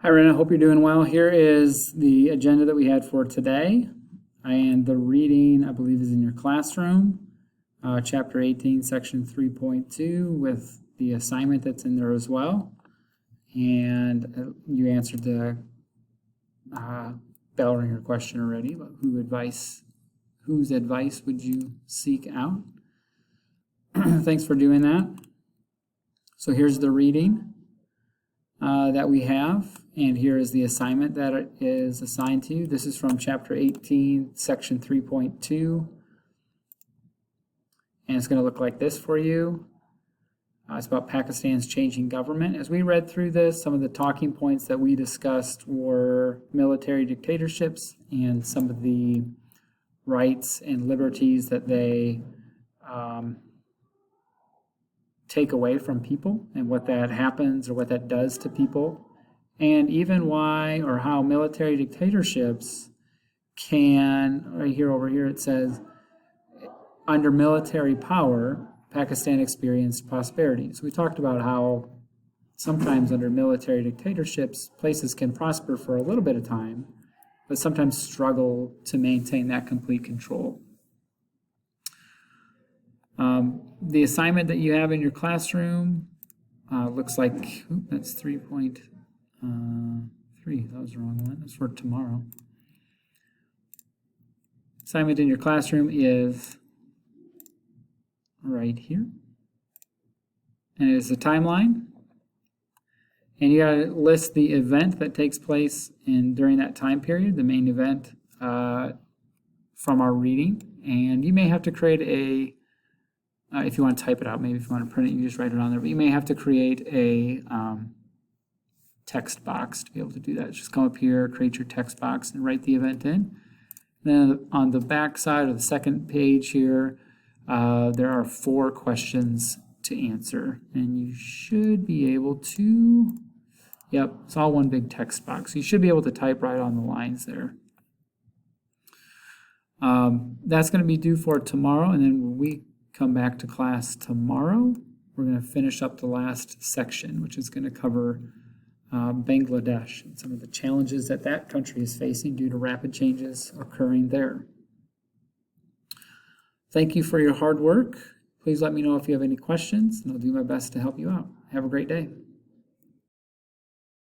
Hi, Ren. I hope you're doing well. Here is the agenda that we had for today. And the reading, I believe, is in your classroom, chapter 18, section 3.2, with the assignment that's in there as well. And you answered the bell ringer question already, about whose advice would you seek out? Thanks for doing that. So here's the reading that we have, and here is the assignment that is assigned to you. This is from chapter 18, section 3.2, and it's going to look like this for you. It's about Pakistan's changing government. As we read through this, some of the talking points that we discussed were military dictatorships and some of the rights and liberties that they take away from people and what that happens or what that does to people, and even why or how military dictatorships can, right here over here it says, under military power, Pakistan experienced prosperity. So we talked about how sometimes under military dictatorships, places can prosper for a little bit of time, but sometimes struggle to maintain that complete control. The assignment that you have in your classroom looks like, that's 3.3. That was the wrong one. That's for tomorrow. Assignment in your classroom is right here. And it is a timeline. And you got to list the event that takes place during that time period, the main event from our reading. And you may have to create if you want to type it out, maybe if you want to print it, you just write it on there. But you may have to create a text box to be able to do that. Just come up here, create your text box, and write the event in. Then on the back side of the second page here, there are 4 questions to answer. And you should be able to, yep, it's all one big text box. You should be able to type right on the lines there. That's going to be due for tomorrow, and then when we come back to class tomorrow, we're going to finish up the last section, which is going to cover Bangladesh and some of the challenges that that country is facing due to rapid changes occurring there. Thank you for your hard work. Please let me know if you have any questions, and I'll do my best to help you out. Have a great day.